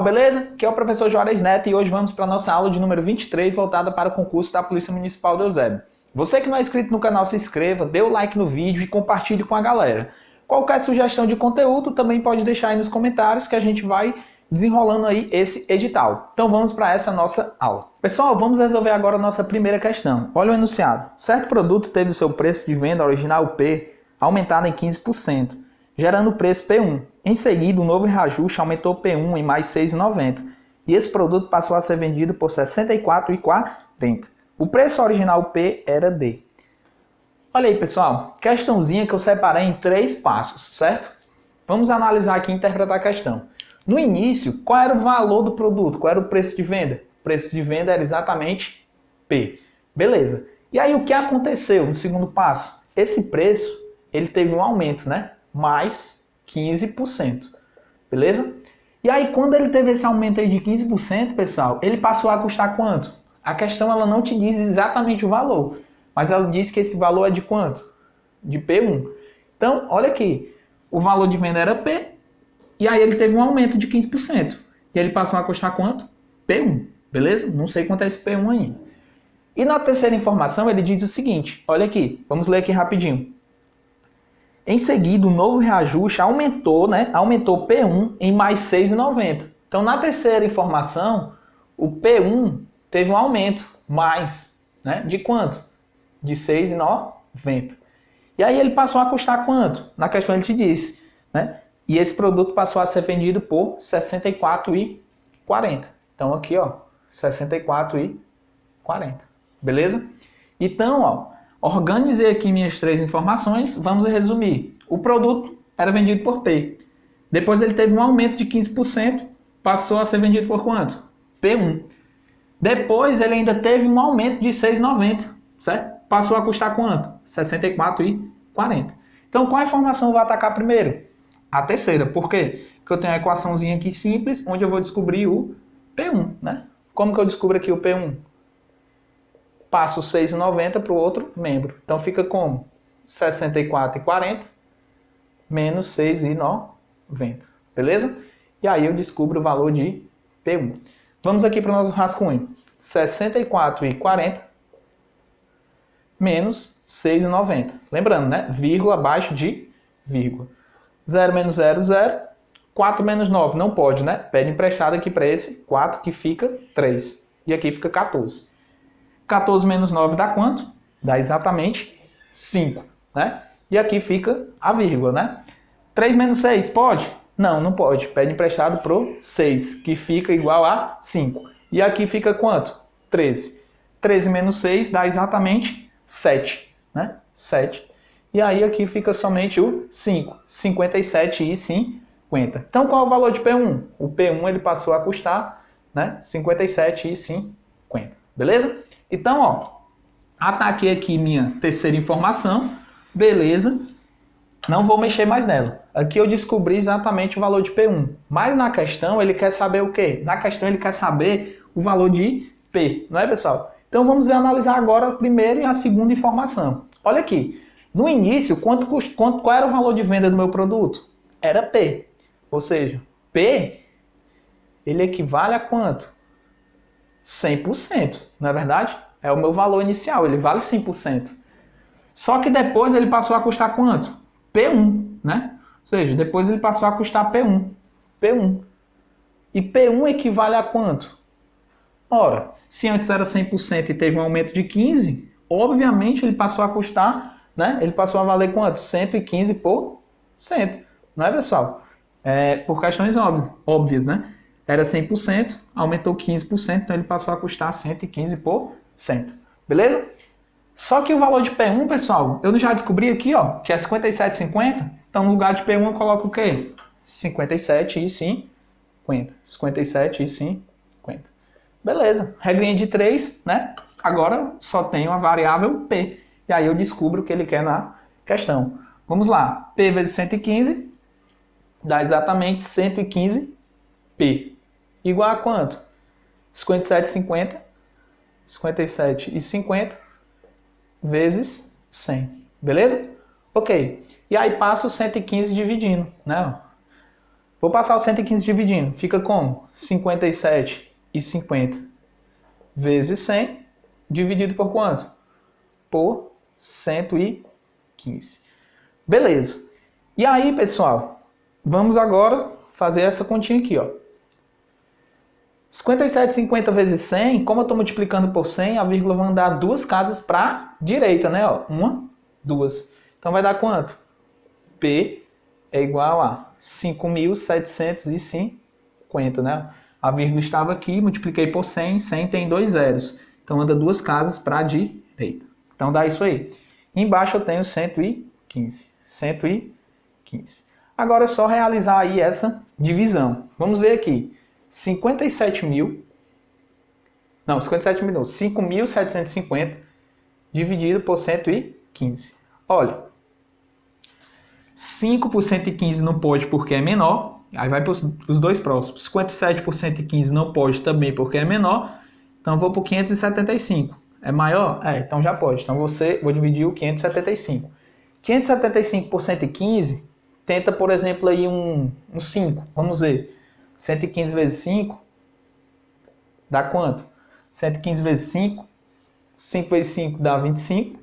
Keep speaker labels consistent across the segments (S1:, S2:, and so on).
S1: beleza? Aqui é o professor Juarez Neto e hoje vamos para a nossa aula de número 23, voltada para o concurso da Polícia Municipal de Eusébio. Você que não é inscrito no canal, se inscreva, dê o like no vídeo e compartilhe com a galera. Qualquer sugestão de conteúdo também pode deixar aí nos comentários que a gente vai desenrolando aí esse edital. Então vamos para essa nossa aula. Pessoal, vamos resolver agora a nossa primeira questão. Olha o enunciado. Certo produto teve seu preço de venda original P aumentado em 15%, gerando o preço P1. Em seguida, o novo reajuste aumentou P1 em mais R$ 6,90 e esse produto passou a ser vendido por R$ 64,40. O preço original P era D. Olha aí, pessoal, questãozinha que eu separei em 3 passos, certo? Vamos analisar aqui e interpretar a questão. No início, qual era o valor do produto? Qual era o preço de venda? O preço de venda era exatamente P. Beleza. E aí, o que aconteceu no segundo passo? Esse preço, ele teve um aumento, né? Mais 15%, beleza? E aí, quando ele teve esse aumento aí de 15%, pessoal, ele passou a custar quanto? A questão, ela não te diz exatamente o valor, mas ela diz que esse valor é de quanto? De P1. Então, olha aqui, o valor de venda era P, e aí ele teve um aumento de 15%, e ele passou a custar quanto? P1, beleza? Não sei quanto é esse P1 ainda. E na terceira informação, ele diz o seguinte, olha aqui, vamos ler aqui rapidinho. Em seguida, o novo reajuste aumentou, né? Aumentou P1 em mais R$ 6,90. Então, na terceira informação, o P1 teve um aumento mais, né? De quanto? De R$ 6,90. E aí ele passou a custar quanto? Na questão ele te disse, né? E esse produto passou a ser vendido por R$ 64,40. Então, aqui, ó, R$ 64,40. Beleza? Então, ó, organizei aqui minhas 3 informações, vamos resumir. O produto era vendido por P. Depois ele teve um aumento de 15%, passou a ser vendido por quanto? P1. Depois ele ainda teve um aumento de R$ 6,90, certo? Passou a custar quanto? R$ 64,40. Então qual a informação eu vou atacar primeiro? A terceira. Por quê? Porque eu tenho uma equaçãozinha aqui simples, onde eu vou descobrir o P1, né? Como que eu descubro aqui o P1? Passo 6,90 para o outro membro. Então fica como? 64,40 menos 6,90. Beleza? E aí eu descubro o valor de P1. Vamos aqui para o nosso rascunho. 64,40 menos 6,90. Lembrando, né? Vírgula abaixo de vírgula. 0 menos 0, 0. 4 menos 9. Não pode, né? Pede emprestado aqui para esse 4 que fica 3. E aqui fica 14. 14 menos 9 dá quanto? Dá exatamente 5, né? E aqui fica a vírgula, né? 3 menos 6, pode? Não, não pode. Pede emprestado pro 6, que fica igual a 5. E aqui fica quanto? 13. 13 menos 6 dá exatamente 7, né? 7. E aí aqui fica somente o 5, 57,50. Então qual é o valor de P1? O P1 ele passou a custar, né? 57,50. Beleza? Então, ó, ataquei aqui minha terceira informação, beleza, não vou mexer mais nela. Aqui eu descobri exatamente o valor de P1, mas na questão ele quer saber o quê? Na questão ele quer saber o valor de P, não é, pessoal? Então vamos analisar agora a primeira e a segunda informação. Olha aqui, no início, qual era o valor de venda do meu produto? Era P, ou seja, P, ele equivale a quanto? 100%, não é verdade? É o meu valor inicial, ele vale 100%. Só que depois ele passou a custar quanto? P1, né? Ou seja, depois ele passou a custar P1. P1. E P1 equivale a quanto? Ora, se antes era 100% e teve um aumento de 15%, obviamente ele passou a custar, né? Ele passou a valer quanto? 115%. Não é, pessoal? Por questões óbvias, né? Era 100%, aumentou 15%, então ele passou a custar 115%. Beleza? Só que o valor de P1, pessoal, eu já descobri aqui, ó, que é 57,50. Então, no lugar de P1 eu coloco o quê? 57,50. 57,50. Beleza. Regrinha de 3, né? Agora só tenho a variável P. E aí eu descubro o que ele quer na questão. Vamos lá. P vezes 115 dá exatamente 115P. Igual a quanto? 57,50. 57,50 vezes 100. Beleza? Ok. E aí passa o 115 dividindo, né? Vou passar o 115 dividindo. Fica como? 57,50 vezes 100 dividido por quanto? Por 115. Beleza. E aí, pessoal, vamos agora fazer essa continha aqui, ó. 57,50 vezes 100, como eu estou multiplicando por 100, a vírgula vai andar duas casas para a direita, né? Ó, uma, duas. Então vai dar quanto? P é igual a 5.750, né? A vírgula estava aqui, multipliquei por 100, 100 tem dois zeros. Então anda duas casas para a direita. Então dá isso aí. Embaixo eu tenho 115. 115. Agora é só realizar aí essa divisão. Vamos ver aqui. 5.750 dividido por 115. Olha, 5 por 115 não pode porque é menor. Aí vai para os dois próximos. 57 por 115 não pode também porque é menor. Então eu vou para o 575. É maior? É, então já pode. Então vou dividir o 575. 575 por 115, tenta, por exemplo, aí um 5. Vamos ver. 115 vezes 5 dá quanto? 115 vezes 5. 5 vezes 5 dá 25.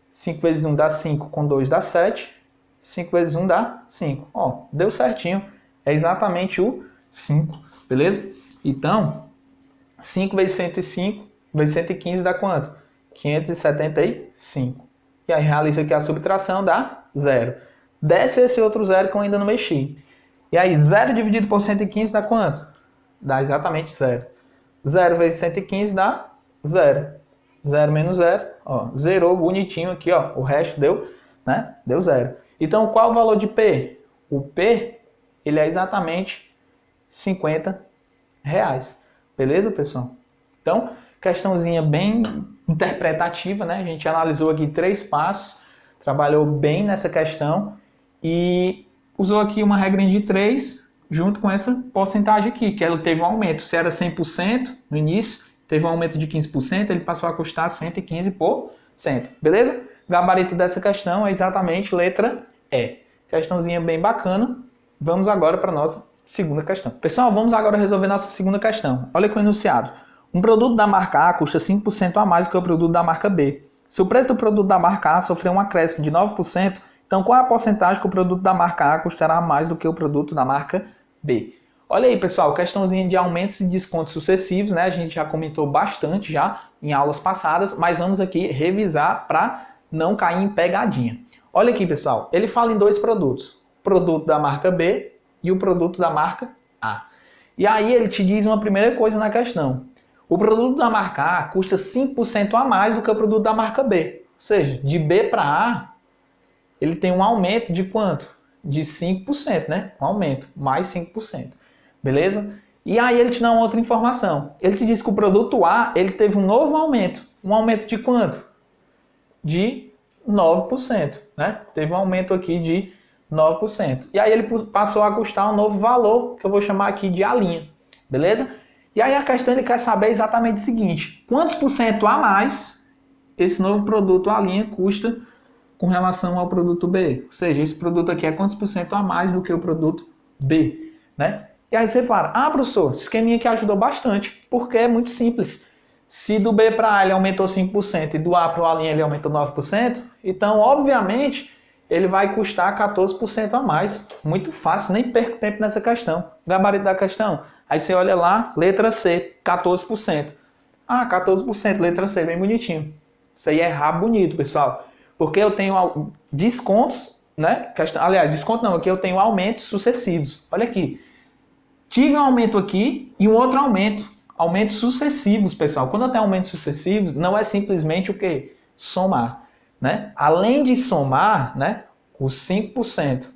S1: 5 vezes 1 dá 5, com 2 dá 7. 5 vezes 1 dá 5. Ó, deu certinho. É exatamente o 5, beleza? Então, 5 vezes 105 vezes 115 dá quanto? 575. E aí realiza aqui a subtração, dá 0. Desce esse outro 0 que eu ainda não mexi. E aí 0 dividido por 115 dá quanto? Dá exatamente 0. 0 vezes 115 dá 0. 0 menos 0, ó, zerou bonitinho aqui, ó. O resto deu, né? Deu 0. Então, qual o valor de P? O P, ele é exatamente R$50. Beleza, pessoal? Então, questãozinha bem interpretativa, né? A gente analisou aqui 3 passos, trabalhou bem nessa questão e usou aqui uma regrinha de 3 junto com essa porcentagem aqui, que ela teve um aumento. Se era 100% no início, teve um aumento de 15%, ele passou a custar 115%. Beleza? Gabarito dessa questão é exatamente letra E. Questãozinha bem bacana. Vamos agora para a nossa segunda questão. Pessoal, vamos agora resolver nossa segunda questão. Olha aqui o enunciado. Um produto da marca A custa 5% a mais do que o produto da marca B. Se o preço do produto da marca A sofreu um acréscimo de 9%, então qual é a porcentagem que o produto da marca A custará mais do que o produto da marca B? Olha aí, pessoal, questãozinha de aumentos e descontos sucessivos, né? A gente já comentou bastante já em aulas passadas, mas vamos aqui revisar para não cair em pegadinha. Olha aqui, pessoal, ele fala em dois produtos. O produto da marca B e o produto da marca A. E aí ele te diz uma primeira coisa na questão. O produto da marca A custa 5% a mais do que o produto da marca B. Ou seja, de B para A, ele tem um aumento de quanto? De 5%, né? Um aumento, mais 5%. Beleza? E aí ele te dá uma outra informação. Ele te diz que o produto A, ele teve um novo aumento. Um aumento de quanto? De 9%, né? Teve um aumento aqui de 9%. E aí ele passou a custar um novo valor, que eu vou chamar aqui de A'. Beleza? E aí a questão ele quer saber exatamente o seguinte. Quantos por cento a mais esse novo produto A' custa com relação ao produto B? Ou seja, esse produto aqui é quantos por cento a mais do que o produto B, né? E aí você para, professor, esse esqueminha aqui ajudou bastante, porque é muito simples. Se do B para A ele aumentou 5% e do A para o A' ele aumentou 9%, então, obviamente, ele vai custar 14% a mais. Muito fácil, nem perco tempo nessa questão. Gabarito da questão. Aí você olha lá, letra C, 14%. 14%, letra C, bem bonitinho. Isso aí é errar bonito, pessoal. Porque eu tenho descontos, né? Aliás, desconto não, aqui eu tenho aumentos sucessivos. Olha aqui. Tive um aumento aqui e um outro aumento. Aumentos sucessivos, pessoal. Quando eu tenho aumentos sucessivos, não é simplesmente o quê? Somar, né? Além de somar, né, os 5%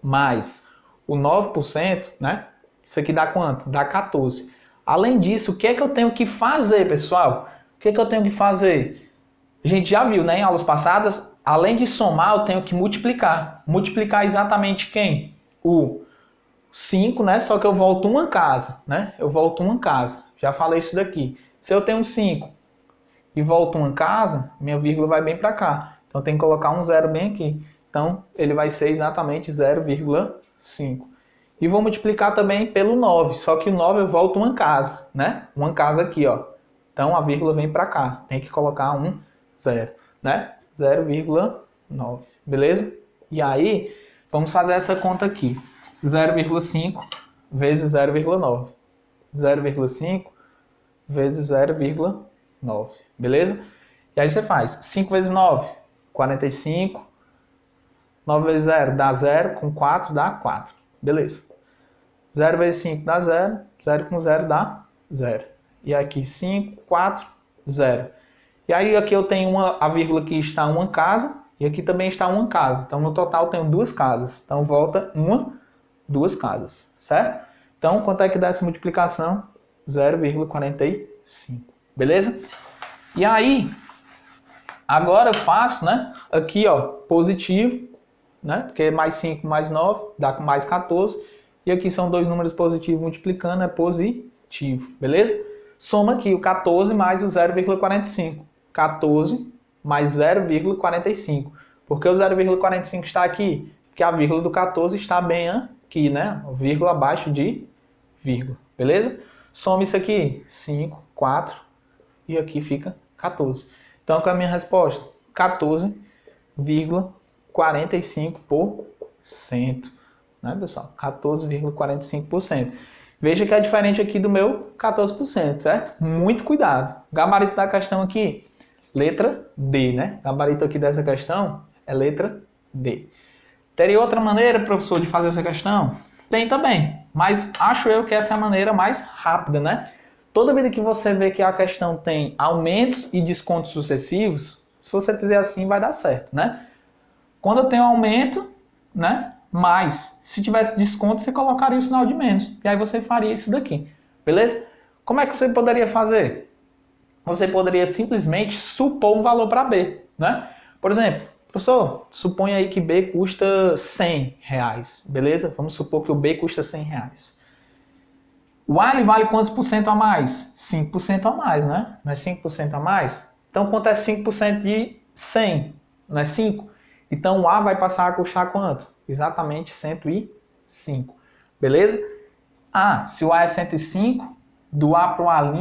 S1: mais o 9%, né? Isso aqui dá quanto? Dá 14%. Além disso, o que é que eu tenho que fazer, pessoal? O que é que eu tenho que fazer? A gente já viu, né, em aulas passadas, além de somar, eu tenho que multiplicar. Multiplicar exatamente quem? O 5, né? Só que eu volto uma casa, né? Eu volto uma casa. Já falei isso daqui. Se eu tenho 5 e volto uma casa, minha vírgula vai bem para cá. Então tem que colocar um zero bem aqui. Então ele vai ser exatamente 0,5. E vou multiplicar também pelo 9, só que o 9 eu volto uma casa, né? Uma casa aqui, ó. Então a vírgula vem para cá, tem que colocar um 0, né? 0,9, beleza? E aí, vamos fazer essa conta aqui. 0,5 vezes 0,9. 0,5 vezes 0,9, beleza? E aí você faz 5 vezes 9, 45. 9 vezes 0 dá 0, com 4 dá 4, beleza? 0 vezes 5 dá 0, 0 com 0 dá 0. E aqui 5, 4, 0. E aí aqui eu tenho a vírgula que está uma casa, e aqui também está uma casa. Então no total eu tenho duas casas. Então volta duas casas, certo? Então quanto é que dá essa multiplicação? 0,45, beleza? E aí, agora eu faço, né? Aqui, ó, positivo, né? Porque mais 5 mais 9 dá mais 14. E aqui são dois números positivos multiplicando, é positivo, beleza? Soma aqui o 14 mais o 0,45. 14 mais 0,45. Por que o 0,45 está aqui? Porque a vírgula do 14 está bem aqui, né? Vírgula abaixo de vírgula, beleza? Soma isso aqui, 5, 4 e aqui fica 14. Então, qual é a minha resposta? 14,45%, né, pessoal? 14,45%. Veja que é diferente aqui do meu 14%, certo? Muito cuidado. Gabarito da questão aqui, letra D, né? Gabarito aqui dessa questão é letra D. Teria outra maneira, professor, de fazer essa questão? Tem também, mas acho eu que essa é a maneira mais rápida, né? Toda vez que você vê que a questão tem aumentos e descontos sucessivos, se você fizer assim vai dar certo, né? Quando eu tenho aumento, né? Mais. Se tivesse desconto, você colocaria o sinal de menos. E aí você faria isso daqui. Beleza? Como é que você poderia fazer? Você poderia simplesmente supor um valor para B, né? Por exemplo, professor, suponha aí que B custa R$100, beleza? Vamos supor que o B custa R$100. O A ele vale quantos por cento a mais? 5% a mais, né? Não é 5% a mais? Então quanto é 5% de 100? Não é 5? Então o A vai passar a custar quanto? Exatamente 105. Beleza? Ah, se o A é 105, do A para o A',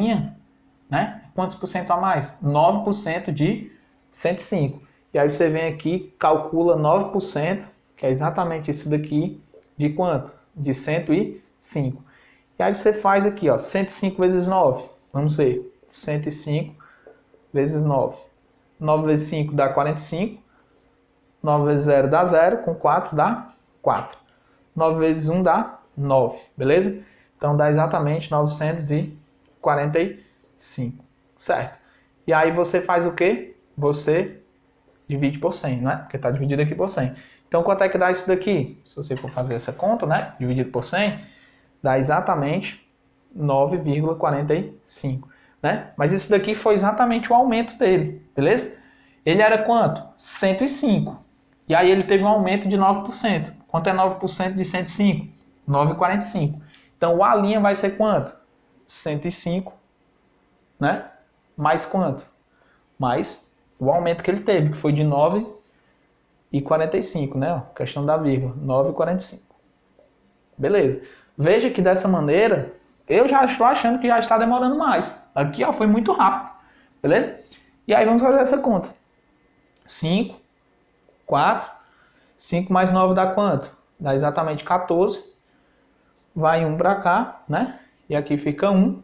S1: né? Quantos por cento a mais? 9% de 105. E aí você vem aqui, calcula 9%, que é exatamente isso daqui, de quanto? De 105. E aí você faz aqui, ó, 105 vezes 9. Vamos ver. 105 vezes 9. 9 vezes 5 dá 45. 9 vezes 0 dá 0. Com 4 dá 4. 9 vezes 1 dá 9. Beleza? Então dá exatamente 945. Certo? E aí você faz o quê? Você divide por 100, né? Porque está dividido aqui por 100. Então quanto é que dá isso daqui? Se você for fazer essa conta, né? Dividido por 100... dá exatamente 9,45, né? Mas isso daqui foi exatamente o aumento dele, beleza? Ele era quanto? 105. E aí ele teve um aumento de 9%. Quanto é 9% de 105? 9,45. Então o A' vai ser quanto? 105, né? Mais quanto? Mais o aumento que ele teve, que foi de 9,45, né? Ó, questão da vírgula, 9,45. Beleza. Veja que dessa maneira, eu já estou achando que já está demorando mais. Aqui, ó, foi muito rápido. Beleza? E aí vamos fazer essa conta. 5, 4, 5 mais 9 dá quanto? Dá exatamente 14. Vai 1 para cá, né? E aqui fica 1.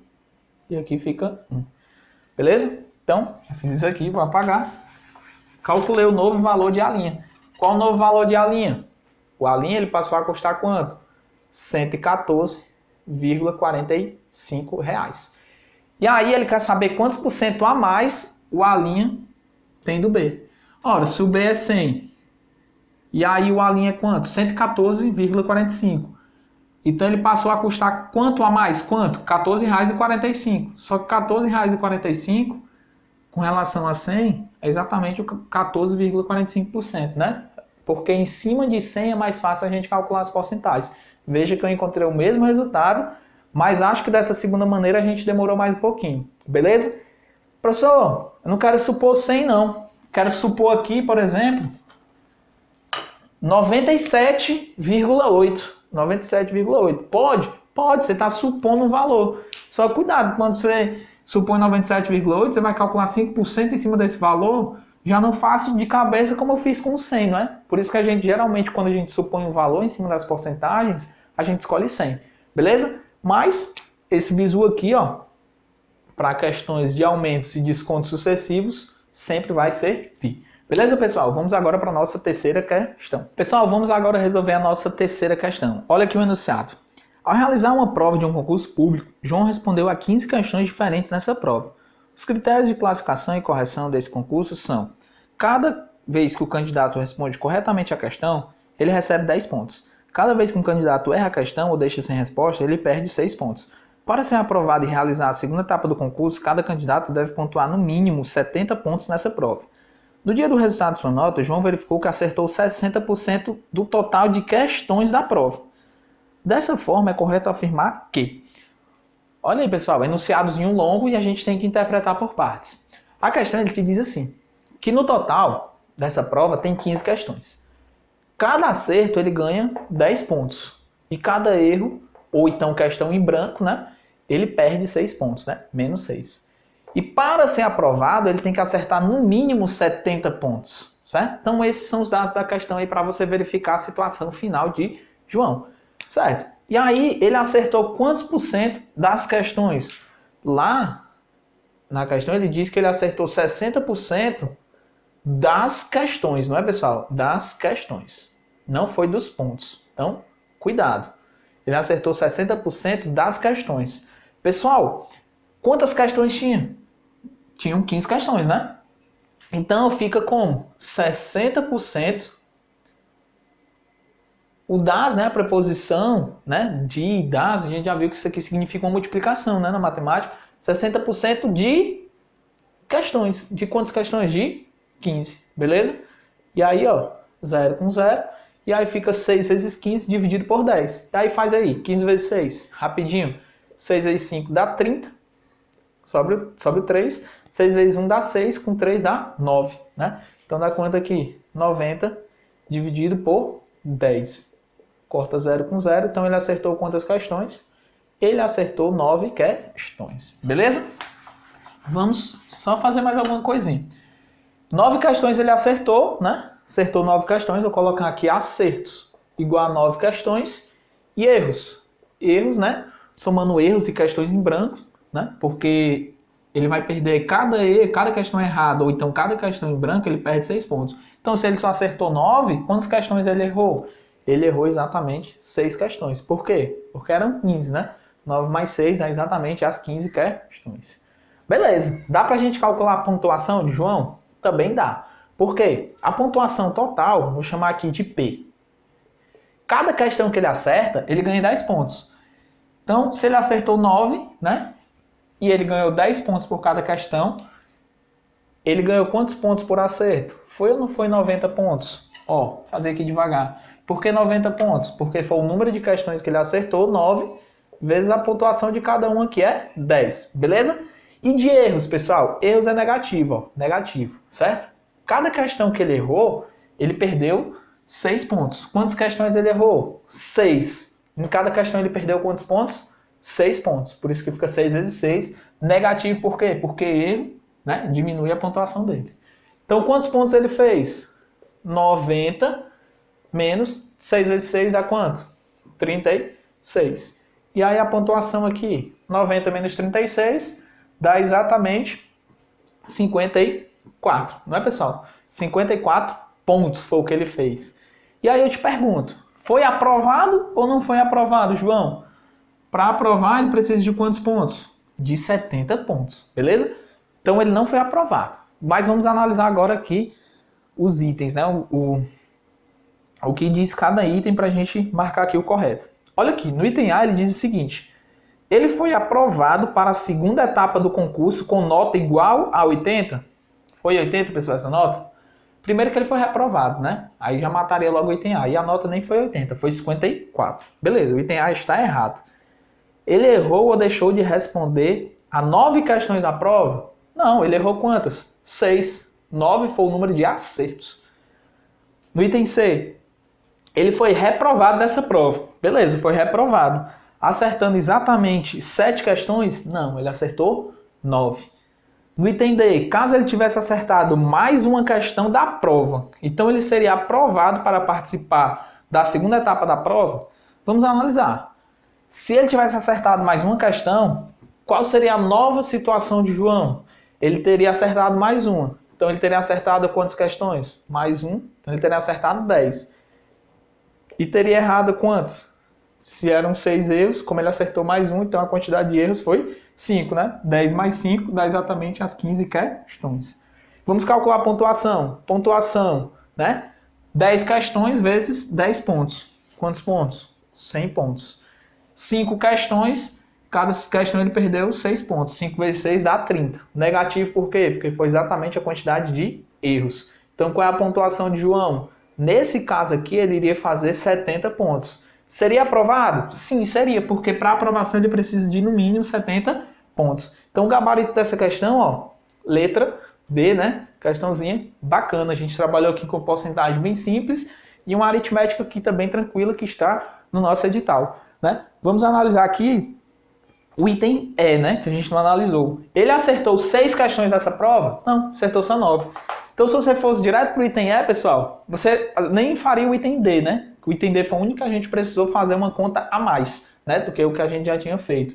S1: E aqui fica 1. Beleza? Então, já fiz isso aqui, vou apagar. Calculei o novo valor de A'. Qual o novo valor de A'? O A' ele passou a custar quanto? R$114,45. E aí ele quer saber quantos por cento a mais o A' tem do B. Ora, se o B é 100, e aí o A' é quanto? 114,45. Então ele passou a custar quanto a mais? Quanto? R$14,45. Só que R$14,45 com relação a 100 é exatamente o 14,45%, né? Porque em cima de 100 é mais fácil a gente calcular as porcentagens. Veja que eu encontrei o mesmo resultado, mas acho que dessa segunda maneira a gente demorou mais um pouquinho. Beleza? Professor, eu não quero supor 100 não. Quero supor aqui, por exemplo, 97,8. 97,8. Pode? Pode, você está supondo um valor. Só cuidado, quando você supõe 97,8, você vai calcular 5% em cima desse valor, já não faço de cabeça como eu fiz com o 100, não é? Por isso que a gente, geralmente, quando a gente supõe um valor em cima das porcentagens, a gente escolhe 100, beleza? Mas, esse bizu aqui, ó, para questões de aumentos e descontos sucessivos, sempre vai servir. Beleza, pessoal? Vamos agora para a nossa terceira questão. Pessoal, vamos agora resolver a nossa terceira questão. Olha aqui o enunciado. Ao realizar uma prova de um concurso público, João respondeu a 15 questões diferentes nessa prova. Os critérios de classificação e correção desse concurso são: cada vez que o candidato responde corretamente a questão, ele recebe 10 pontos. Cada vez que um candidato erra a questão ou deixa sem resposta, ele perde 6 pontos. Para ser aprovado e realizar a segunda etapa do concurso, cada candidato deve pontuar no mínimo 70 pontos nessa prova. No dia do resultado de sua nota, João verificou que acertou 60% do total de questões da prova. Dessa forma, é correto afirmar que... Olha aí, pessoal, enunciadozinho longo e a gente tem que interpretar por partes. A questão é que diz assim, que no total dessa prova tem 15 questões. Cada acerto ele ganha 10 pontos. E cada erro, ou então questão em branco, né, ele perde 6 pontos, né, menos 6. E para ser aprovado, ele tem que acertar no mínimo 70 pontos, certo? Então esses são os dados da questão aí para você verificar a situação final de João, certo? E aí ele acertou quantos por cento das questões? Lá na questão ele diz que ele acertou 60% das questões, não é, pessoal? Das questões. Não foi dos pontos. Então, cuidado. Ele acertou 60% das questões. Pessoal, quantas questões tinha? Tinham 15 questões, né? Então fica como 60%. O das, né, a preposição, né, de das, a gente já viu que isso aqui significa uma multiplicação, né, na matemática. 60% de questões. De quantas questões? De 15, beleza? E aí, ó, 0 com 0. E aí fica 6 vezes 15 dividido por 10. E aí faz aí, 15 vezes 6, rapidinho. 6 vezes 5 dá 30. Sobre 3. 6 vezes 1 dá 6, com 3 dá 9, né? Então dá quanto aqui? 90 dividido por 10. Corta 0 com 0, então ele acertou quantas questões? Ele acertou 9 questões, beleza? Vamos só fazer mais alguma coisinha. 9 questões ele acertou, né? Acertou 9 questões, vou colocar aqui acertos igual a 9 questões e erros. Erros, né? Somando erros e questões em branco, né? Porque ele vai perder cada questão errada, ou então cada questão em branco, ele perde 6 pontos. Então, se ele só acertou 9, quantas questões ele errou? Ele errou exatamente 6 questões. Por quê? Porque eram 15, né? 9 mais 6 dá exatamente as 15 questões. Beleza. Dá pra gente calcular a pontuação de João? Também dá. Por quê? A pontuação total, vou chamar aqui de P. Cada questão que ele acerta, ele ganha 10 pontos. Então, se ele acertou 9, né? E ele ganhou 10 pontos por cada questão, ele ganhou quantos pontos por acerto? Foi ou não foi 90 pontos? Ó, fazer aqui devagar. Por que 90 pontos? Porque foi o número de questões que ele acertou, 9, vezes a pontuação de cada uma, que é 10. Beleza? E de erros, pessoal? Erros é negativo, ó. Negativo, certo? Cada questão que ele errou, ele perdeu 6 pontos. Quantas questões ele errou? 6. Em cada questão ele perdeu quantos pontos? 6 pontos. Por isso que fica 6 vezes 6. Negativo por quê? Porque erro, né, diminui a pontuação dele. Então, quantos pontos ele fez? 90 menos 6 vezes 6 dá quanto? 36. E aí a pontuação aqui, 90 menos 36, dá exatamente 54. Não é, pessoal? 54 pontos foi o que ele fez. E aí eu te pergunto, foi aprovado ou não foi aprovado, João? Para aprovar, ele precisa de quantos pontos? De 70 pontos, beleza? Então ele não foi aprovado. Mas vamos analisar agora aqui os itens, né? O que diz cada item para a gente marcar aqui o correto. Olha aqui, no item A ele diz o seguinte: ele foi aprovado para a segunda etapa do concurso com nota igual a 80? Foi 80, pessoal, essa nota? Primeiro que ele foi reprovado, né? Aí já mataria logo o item A. E a nota nem foi 80, foi 54. Beleza, o item A está errado. Ele errou ou deixou de responder a 9 questões da prova? Não, ele errou quantas? 6. 9 foi o número de acertos. No item C, Ele foi reprovado dessa prova. Beleza, foi reprovado. Acertando exatamente 7 questões? Não, ele acertou 9. No item D, caso ele tivesse acertado mais uma questão da prova, então ele seria aprovado para participar da segunda etapa da prova? Vamos analisar. Se ele tivesse acertado mais uma questão, qual seria a nova situação de João? Ele teria acertado mais uma. Então ele teria acertado quantas questões? Mais um. Então ele teria acertado 10. E teria errado quantos? Se eram 6 erros, como ele acertou mais um, então a quantidade de erros foi 5, né? 10 mais 5 dá exatamente as 15 questões. Vamos calcular a pontuação. Pontuação, né? 10 questões vezes 10 pontos. Quantos pontos? 100 pontos. 5 questões, cada questão ele perdeu 6 pontos. 5 vezes 6 dá 30. Negativo por quê? Porque foi exatamente a quantidade de erros. Então qual é a pontuação de João? Nesse caso aqui ele iria fazer 70 pontos. Seria aprovado? Sim, seria, porque para aprovação ele precisa de no mínimo 70 pontos. Então o gabarito dessa questão, ó, letra B, né? Questãozinha bacana. A gente trabalhou aqui com porcentagem bem simples e uma aritmética aqui também tranquila que está no nosso edital, né? Vamos analisar aqui o item E, né? Que a gente não analisou. Ele acertou 6 questões dessa prova? Não, acertou só 9. Então, se você fosse direto para o item E, pessoal, você nem faria o item D, né? O item D foi o único que a gente precisou fazer uma conta a mais, né? Do que o que a gente já tinha feito.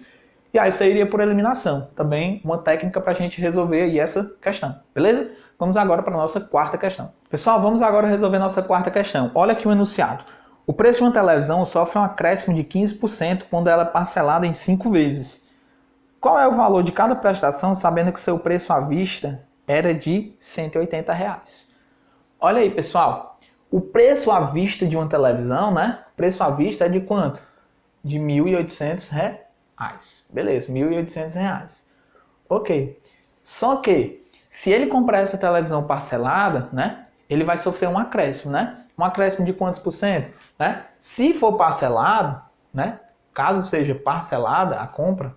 S1: E aí, isso iria por eliminação. Também uma técnica para a gente resolver aí essa questão, beleza? Vamos agora para a nossa quarta questão. Pessoal, vamos agora resolver nossa quarta questão. Olha aqui o enunciado. O preço de uma televisão sofre um acréscimo de 15% quando ela é parcelada em 5 vezes. Qual é o valor de cada prestação, sabendo que seu preço à vista era de R$ 180 reais? Olha aí, pessoal. O preço à vista de uma televisão, né? O preço à vista é de quanto? De R$ 1.800 reais. Beleza, R$ 1.800 reais. Ok. Só que, se ele comprar essa televisão parcelada, né? Ele vai sofrer um acréscimo, né? Um acréscimo de quantos por cento? Né? Se for parcelado, né? Caso seja parcelada a compra,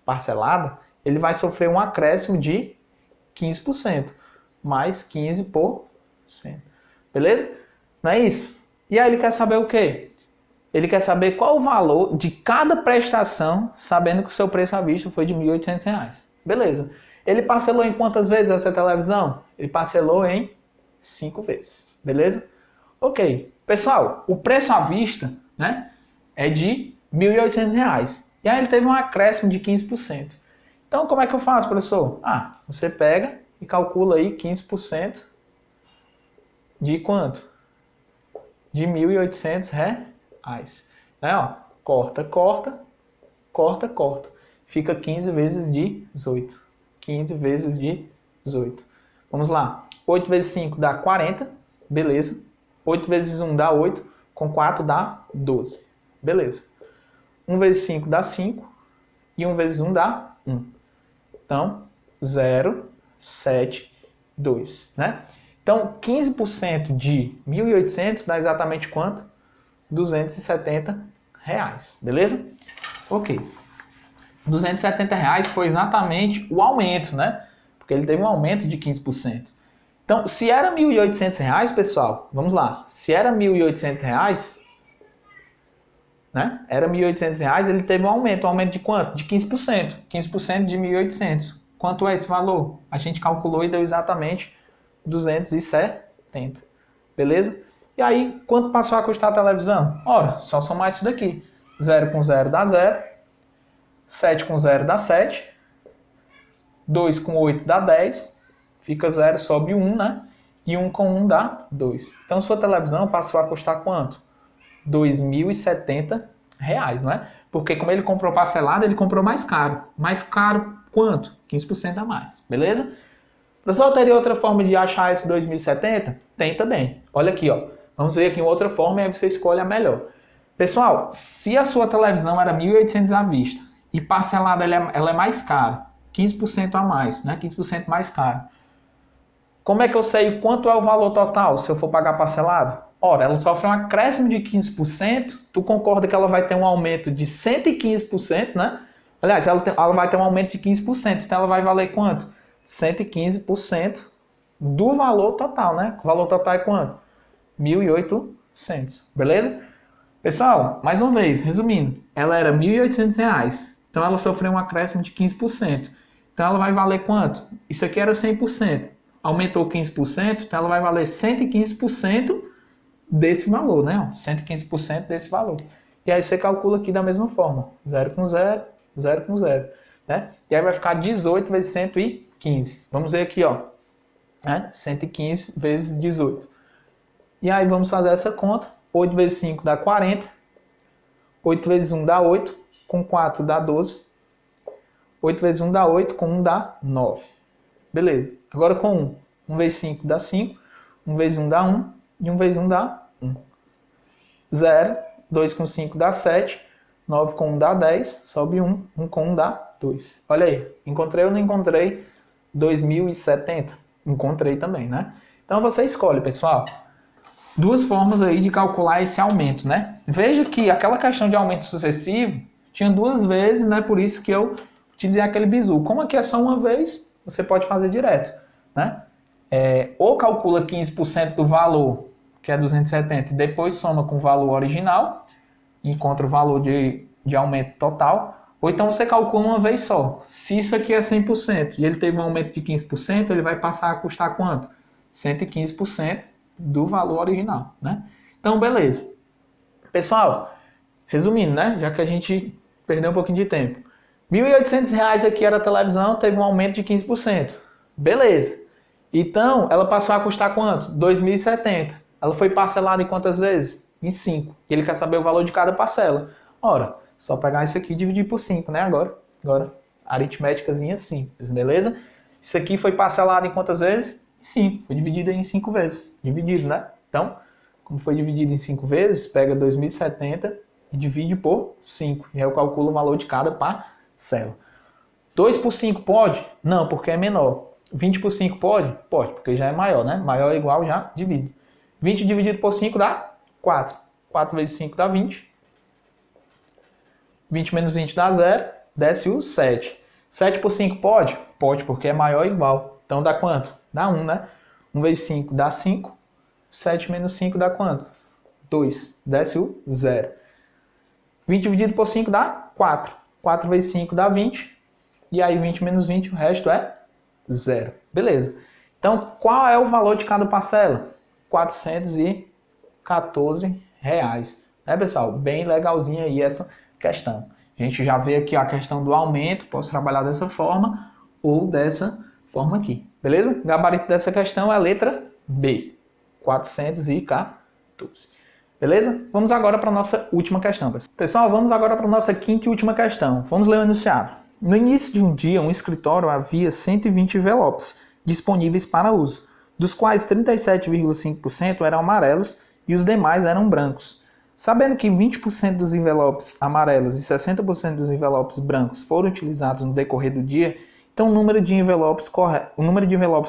S1: parcelada, ele vai sofrer um acréscimo de 15%, mais 15%. Beleza? Não é isso? E aí ele quer saber o quê? Ele quer saber qual o valor de cada prestação, sabendo que o seu preço à vista foi de R$ 1.800 reais. Beleza. Ele parcelou em quantas vezes essa televisão? Ele parcelou em 5 vezes. Beleza? Ok. Pessoal, o preço à vista, né, é de R$ 1.800 reais. E aí ele teve um acréscimo de 15%. Então, como é que eu faço, professor? Você pega e calcula aí 15% de quanto? De R$ 1.800 reais. Né, ó, corta, corta, corta, corta. Fica 15 vezes 18. 15 vezes 18. Vamos lá. 8 vezes 5 dá 40. Beleza. 8 vezes 1 dá 8. Com 4 dá 12. Beleza. 1 vezes 5 dá 5. E 1 vezes 1 dá 1. Então, 0, 7, 2. Né? Então, 15% de 1.800 dá exatamente quanto? R$ 270 reais. Beleza? Ok. R$ 270 reais foi exatamente o aumento, né? Porque ele teve um aumento de 15%. Então, se era R$ 1.800 reais, pessoal, vamos lá. Se era R$ 1.800 reais, né? Era R$ 1.800 reais, ele teve um aumento de quanto? De 15%. 15% de 1.800. Quanto é esse valor? A gente calculou e deu exatamente 270. Beleza? E aí, quanto passou a custar a televisão? Ora, só somar isso daqui. 0 com 0 dá 0. 7 com 0 dá 7. 2 com 8 dá 10. Fica 0, sobe 1, né? E 1 com 1 dá 2. Então, sua televisão passou a custar quanto? R$ 2.070, não é? Porque como ele comprou parcelado, ele comprou mais caro. Mais caro quanto? 15% a mais. Beleza? Pessoal, teria outra forma de achar esse 2.070? Tem também. Olha aqui, ó. Vamos ver aqui outra forma e aí você escolhe a melhor. Pessoal, se a sua televisão era 1.800 à vista e parcelada ela é mais cara, 15% a mais, né? 15% mais caro. Como é que eu sei quanto é o valor total se eu for pagar parcelado? Ora, ela sofre um acréscimo de 15%, tu concorda que ela vai ter um aumento de 115%, né? Aliás, ela vai ter um aumento de 15%, então ela vai valer quanto? 115% do valor total, né? O valor total é quanto? R$ 1.800. Beleza? Pessoal, mais uma vez, resumindo, ela era R$ 1.800, então ela sofreu um acréscimo de 15%. Então ela vai valer quanto? Isso aqui era 100%. Aumentou 15%, então ela vai valer 115% desse valor, né? 115% desse valor. E aí você calcula aqui da mesma forma, 0 com 0, 0 com 0, né? E aí vai ficar 18 vezes 115. Vamos ver aqui, ó, né? 115 vezes 18. E aí vamos fazer essa conta. 8 vezes 5 dá 40. 8 vezes 1 dá 8. Com 4 dá 12. 8 vezes 1 dá 8. Com 1 dá 9. Beleza. Agora com 1. 1 vezes 5 dá 5. 1 vezes 1 dá 1. E 1 vezes 1 dá 1. 0. 2 com 5 dá 7. 9 com 1 dá 10. Sobe 1. 1 com 1 dá 2. Olha aí. Encontrei ou não encontrei 2.070? Encontrei também, né? Então você escolhe, pessoal. Duas formas aí de calcular esse aumento, né? Veja que aquela questão de aumento sucessivo tinha duas vezes, né? Por isso que eu utilizei aquele bizu. Como aqui é só uma vez, você pode fazer direto, né? Ou calcula 15% do valor, que é 270, e depois soma com o valor original, encontra o valor de aumento total, ou então você calcula uma vez só. Se isso aqui é 100% e ele teve um aumento de 15%, ele vai passar a custar quanto? 115% do valor original, né? Então, beleza. Pessoal, resumindo, né? Já que a gente perdeu um pouquinho de tempo. R$ 1.800 aqui era a televisão, teve um aumento de 15%. Beleza. Então, ela passou a custar quanto? 2.070. Ela foi parcelada em quantas vezes? Em 5. E ele quer saber o valor de cada parcela. Ora, só pegar isso aqui e dividir por 5, né? Agora, aritméticazinha simples, beleza? Isso aqui foi parcelado em quantas vezes? 5. Foi dividido em 5 vezes. Dividido, né? Então, como foi dividido em 5 vezes, pega 2.070 e divide por 5. E aí eu calculo o valor de cada parcela. 2 por 5 pode? Não, porque é menor. 20 por 5 pode? Pode, porque já é maior, né? Maior ou igual, já divide. 20 dividido por 5 dá 4. 4 vezes 5 dá 20. 20 menos 20 dá 0. Desce o 7. 7 por 5 pode? Pode, porque é maior ou igual. Então dá quanto? Dá 1, né? 1 vezes 5 dá 5. 7 menos 5 dá quanto? 2. Desce o 0. 20 dividido por 5 dá 4. 4 vezes 5 dá 20. E aí 20 menos 20, o resto é 0. Beleza. Então, qual é o valor de cada parcela? R$ 414. Né, pessoal? Bem legalzinha aí essa questão. A gente já vê aqui a questão do aumento. Posso trabalhar dessa forma ou dessa forma aqui. Beleza? O gabarito dessa questão é a letra B. 414. Beleza? Vamos agora para a nossa última questão. Pessoal, vamos agora para a nossa quinta e última questão. Vamos ler o enunciado. No início de um dia, um escritório havia 120 envelopes disponíveis para uso, dos quais 37,5% eram amarelos e os demais eram brancos. Sabendo que 20% dos envelopes amarelos e 60% dos envelopes brancos foram utilizados no decorrer do dia, então o número de envelopes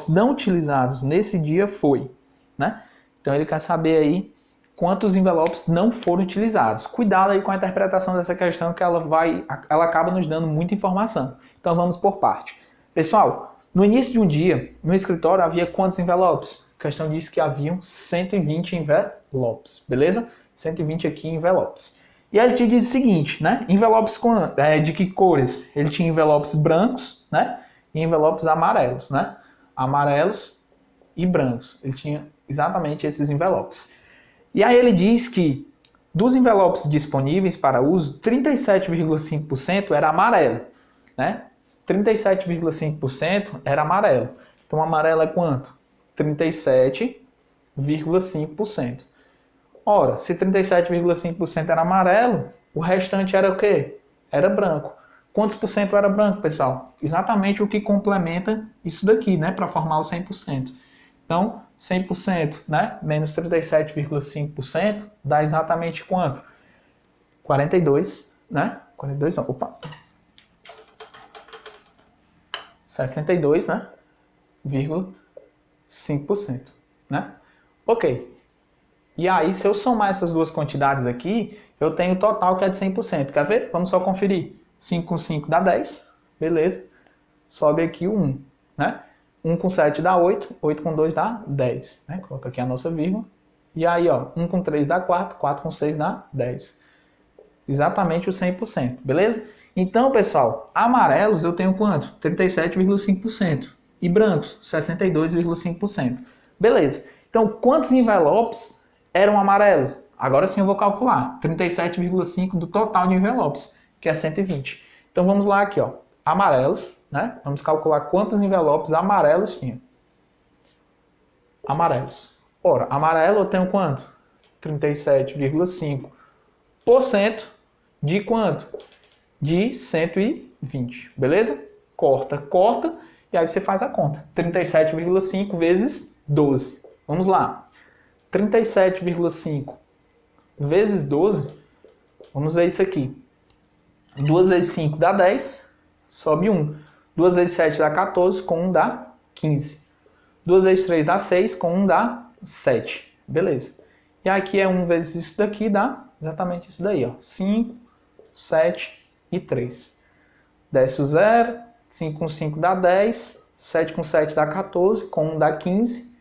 S1: não utilizados nesse dia foi, né? Então ele quer saber aí quantos envelopes não foram utilizados. Cuidado aí com a interpretação dessa questão, que ela acaba nos dando muita informação. Então vamos por parte. Pessoal, no início de um dia, no escritório havia quantos envelopes? A questão diz que haviam 120 envelopes, beleza? 120 aqui envelopes. E aí ele te diz o seguinte, né? Envelopes de que cores? Ele tinha envelopes brancos, né? E envelopes amarelos, né? Amarelos e brancos. Ele tinha exatamente esses envelopes. E aí ele diz que dos envelopes disponíveis para uso, 37,5% era amarelo, né? 37,5% era amarelo. Então amarelo é quanto? 37,5%. Ora, se 37,5% era amarelo, o restante era o quê? Era branco. Quantos por cento era branco, pessoal? Exatamente o que complementa isso daqui, né? Para formar o 100%. Então, 100%, né? Menos 37,5% dá exatamente quanto? 42, né? 42 não, opa. 62, né? 5%, né? Ok. E aí, se eu somar essas duas quantidades aqui, eu tenho o total que é de 100%. Quer ver? Vamos só conferir. 5 com 5 dá 10. Beleza. Sobe aqui o 1, né? 1 com 7 dá 8. 8 com 2 dá 10. Né? Coloca aqui a nossa vírgula. E aí, ó, 1 com 3 dá 4, 4 com 6 dá 10. Exatamente o 100%, beleza? Então, pessoal, amarelos eu tenho quanto? 37,5%. E brancos, 62,5%. Beleza. Então, quantos envelopes eram amarelos? Agora sim eu vou calcular. 37,5% do total de envelopes, que é 120. Então, vamos lá aqui, ó. Amarelos, né? Vamos calcular quantos envelopes amarelos tinha. Amarelos. Ora, amarelo eu tenho quanto? 37,5% de quanto? De 120, beleza? Corta, corta, e aí você faz a conta. 37,5 vezes 12. Vamos lá. 37,5 vezes 12, vamos ver isso aqui. 2 vezes 5 dá 10, sobe 1. 2 vezes 7 dá 14, com 1 dá 15. 2 vezes 3 dá 6, com 1 dá 7. Beleza. E aqui é 1 vezes isso daqui, dá exatamente isso daí, ó. 5, 7 e 3. Desce o 0, 5 com 5 dá 10, 7 com 7 dá 14, com 1 dá 15,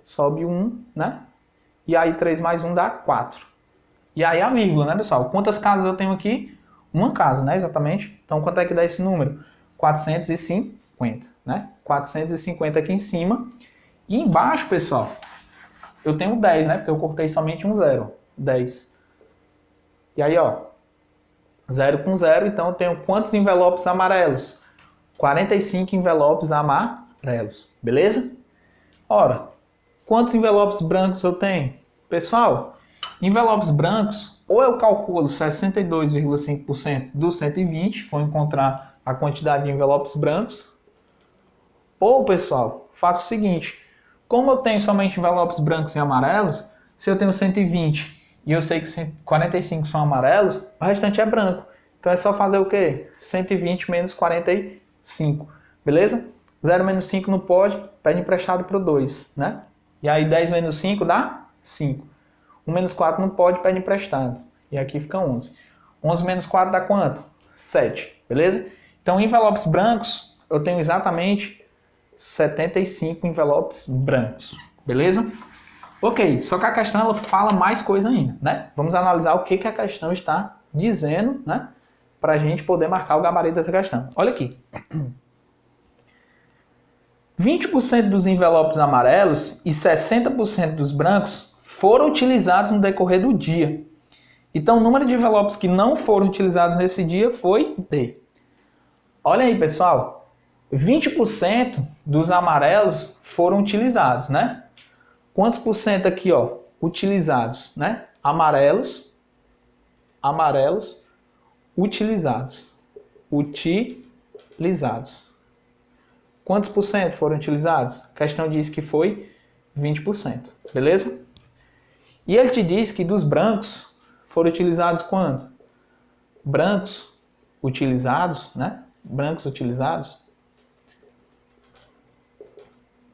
S1: sobe 1, né? E aí 3 mais 1 dá 4. E aí a vírgula, né, pessoal? Quantas casas eu tenho aqui? Uma casa, né, exatamente. Então quanto é que dá esse número? 450, né? 450 aqui em cima. E embaixo, pessoal, eu tenho 10, né? Porque eu cortei somente um 0. 10. E aí, ó, 0 com 0, então eu tenho quantos envelopes amarelos? 45 envelopes amarelos, beleza? Ora, quantos envelopes brancos eu tenho? Pessoal, envelopes brancos, ou eu calculo 62,5% dos 120, vou encontrar a quantidade de envelopes brancos, ou, pessoal, faço o seguinte, como eu tenho somente envelopes brancos e amarelos, se eu tenho 120 e eu sei que 45 são amarelos, o restante é branco. Então é só fazer o quê? 120 menos 45, beleza? 0 menos 5 não pode, pede emprestado para o 2, né? E aí 10 menos 5 dá 5. 1 menos 4 não pode, pede emprestado. E aqui fica 11. 11 menos 4 dá quanto? 7, beleza? Então envelopes brancos, eu tenho exatamente 75 envelopes brancos, beleza? Ok, só que a questão ela fala mais coisa ainda, né? Vamos analisar o que a questão está dizendo, né? Para a gente poder marcar o gabarito dessa questão. Olha aqui. 20% dos envelopes amarelos e 60% dos brancos foram utilizados no decorrer do dia. Então, o número de envelopes que não foram utilizados nesse dia foi D. Olha aí, pessoal. 20% dos amarelos foram utilizados, né? Quantos por cento aqui, ó, utilizados, né? Amarelos, utilizados. Utilizados. Quantos por cento foram utilizados? A questão diz que foi 20%, beleza? E ele te diz que dos brancos foram utilizados quando? Brancos utilizados, né? Brancos utilizados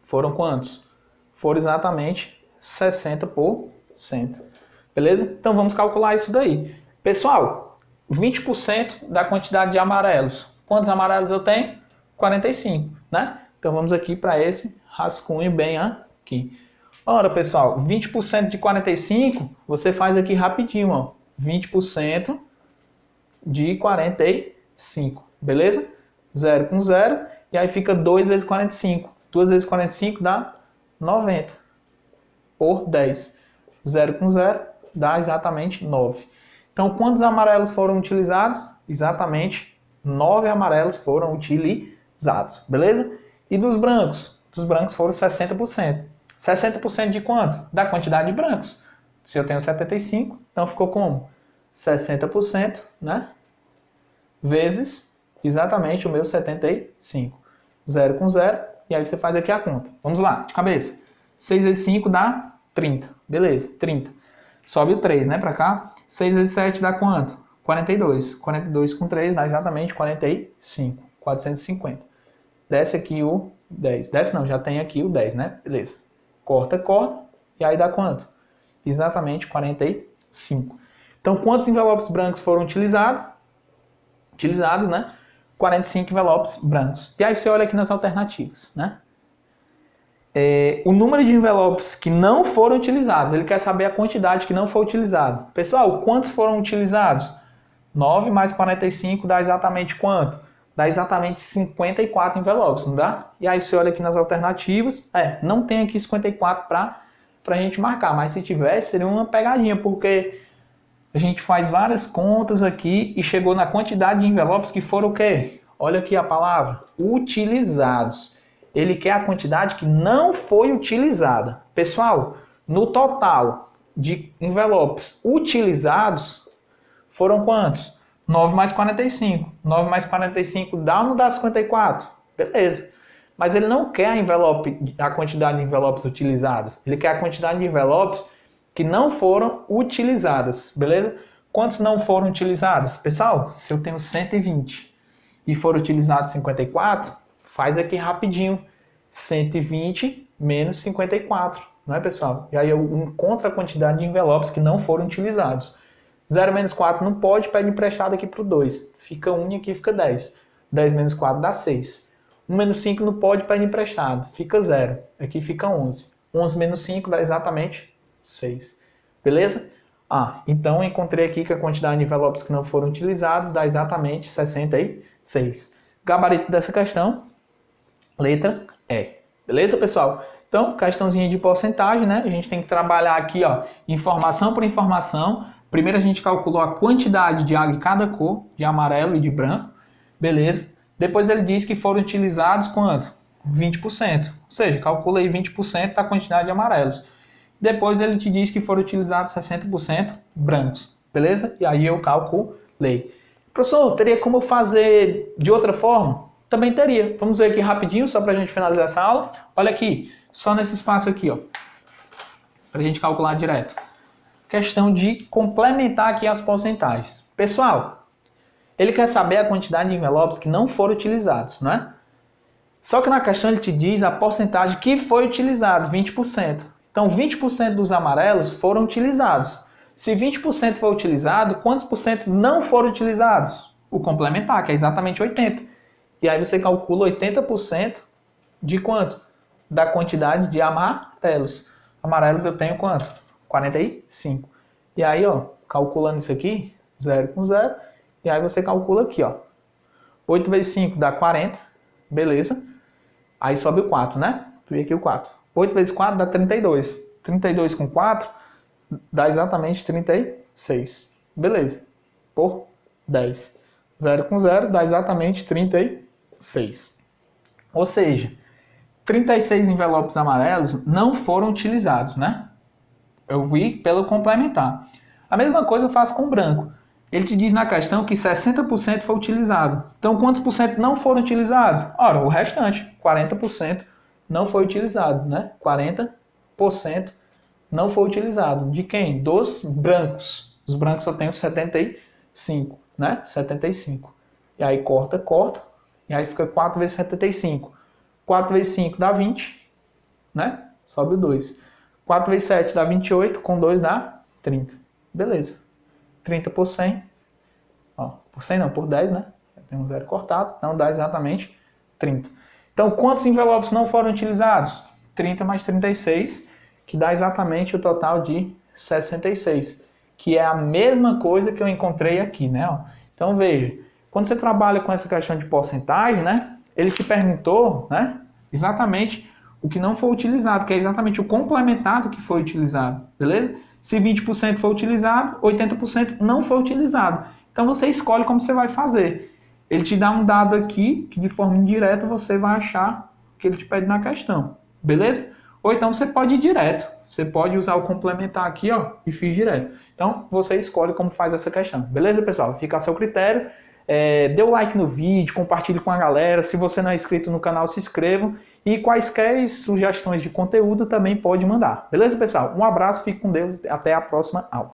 S1: foram quantos? Foram exatamente 60%. Beleza? Então vamos calcular isso daí. Pessoal, 20% da quantidade de amarelos. Quantos amarelos eu tenho? 45, né? Então vamos aqui para esse rascunho bem aqui. Ora, pessoal, 20% de 45, você faz aqui rapidinho, ó. 20% de 45, beleza? 0 com 0, e aí fica 2 vezes 45. 2 vezes 45 dá 90 por 10. 0 com 0 dá exatamente 9. Então, quantos amarelos foram utilizados? Exatamente 9 amarelos foram utilizados, beleza? E dos brancos? Dos brancos foram 60%. 60% de quanto? Da quantidade de brancos. Se eu tenho 75, então ficou como? 60%, né? Vezes exatamente o meu 75. 0 com 0, e aí você faz aqui a conta. Vamos lá, de cabeça. 6 vezes 5 dá 30. Beleza, 30. Sobe o 3, né, pra cá. 6 vezes 7 dá quanto? 42. 42 com 3 dá exatamente 45. 450. Desce aqui o 10. Desce não, já tem aqui o 10, né? Beleza. Corta, corta. E aí dá quanto? Exatamente 45. Então, quantos envelopes brancos foram utilizados? Utilizados, né? 45 envelopes brancos. E aí você olha aqui nas alternativas, né? o número de envelopes que não foram utilizados. Ele quer saber a quantidade que não foi utilizada. Pessoal, quantos foram utilizados? 9 mais 45 dá exatamente quanto? Dá exatamente 54 envelopes, não dá? E aí você olha aqui nas alternativas, não tem aqui 54 para a gente marcar, mas se tivesse seria uma pegadinha, porque a gente faz várias contas aqui e chegou na quantidade de envelopes que foram o quê? Olha aqui a palavra, utilizados. Ele quer a quantidade que não foi utilizada. Pessoal, no total de envelopes utilizados, foram quantos? 9 mais 45. 9 mais 45 dá ou não dá 54? Beleza. Mas ele não quer a quantidade de envelopes utilizadas. Ele quer a quantidade de envelopes que não foram utilizadas. Beleza? Quantos não foram utilizados? Pessoal, se eu tenho 120 e foram utilizados 54, faz aqui rapidinho. 120 menos 54. Não é, pessoal? E aí eu encontro a quantidade de envelopes que não foram utilizados. 0 menos 4 não pode, pede emprestado aqui para o 2. Fica 1 e aqui fica 10. 10 menos 4 dá 6. 1 menos 5 não pode, pede emprestado. Fica 0. Aqui fica 11. 11 menos 5 dá exatamente 6. Beleza? Então eu encontrei aqui que a quantidade de envelopes que não foram utilizados dá exatamente 66. Gabarito dessa questão, letra E. Beleza, pessoal? Então, questãozinha de porcentagem, né? A gente tem que trabalhar aqui, informação por informação. Primeiro a gente calculou a quantidade de água em cada cor, de amarelo e de branco. Beleza? Depois ele diz que foram utilizados quanto? 20%. Ou seja, calcula aí 20% da quantidade de amarelos. Depois ele te diz que foram utilizados 60% brancos. Beleza? E aí eu calculei. Professor, teria como fazer de outra forma? Também teria. Vamos ver aqui rapidinho, só para a gente finalizar essa aula. Olha aqui, só nesse espaço aqui, para a gente calcular direto. Questão de complementar aqui as porcentagens. Pessoal, ele quer saber a quantidade de envelopes que não foram utilizados, não é? Só que na questão ele te diz a porcentagem que foi utilizado, 20%. Então 20% dos amarelos foram utilizados. Se 20% foi utilizado, quantos por cento não foram utilizados? O complementar, que é exatamente 80%. E aí você calcula 80% de quanto? Da quantidade de amarelos. Amarelos eu tenho quanto? 45. E aí, calculando isso aqui, 0 com 0, e aí você calcula aqui, 8 vezes 5 dá 40, beleza? Aí sobe o 4, né? E aqui o 4. 8 vezes 4 dá 32. 32 com 4 dá exatamente 36. Beleza. Por 10. 0 com 0 dá exatamente 36. Ou seja, 36 envelopes amarelos não foram utilizados, né? Eu vi pelo complementar. A mesma coisa eu faço com o branco. Ele te diz na questão que 60% foi utilizado. Então, quantos por cento não foram utilizados? Ora, o restante, 40% não foi utilizado, né? 40% não foi utilizado. De quem? Dos brancos. Os brancos eu tenho 75, né? 75. E aí corta, e aí fica 4 vezes 75. 4 vezes 5 dá 20, né? Sobe o 2. 4 vezes 7 dá 28, com 2 dá 30. Beleza. 30 por 100. Por 100 não, por 10, né? Tem um zero cortado, não dá exatamente 30. Então, quantos envelopes não foram utilizados? 30 mais 36, que dá exatamente o total de 66. Que é a mesma coisa que eu encontrei aqui, né? Então, veja. Quando você trabalha com essa questão de porcentagem, né? Ele te perguntou, né? Exatamente o que não foi utilizado, que é exatamente o complementado que foi utilizado, beleza? Se 20% foi utilizado, 80% não foi utilizado. Então você escolhe como você vai fazer. Ele te dá um dado aqui, que de forma indireta você vai achar o que ele te pede na questão, beleza? Ou então você pode ir direto. Você pode usar o complementar aqui, e fiz direto. Então você escolhe como faz essa questão, beleza, pessoal? Fica a seu critério. Dê o like no vídeo, compartilhe com a galera. Se você não é inscrito no canal, se inscreva. E quaisquer sugestões de conteúdo também pode mandar. Beleza, pessoal? Um abraço, fique com Deus. Até a próxima aula.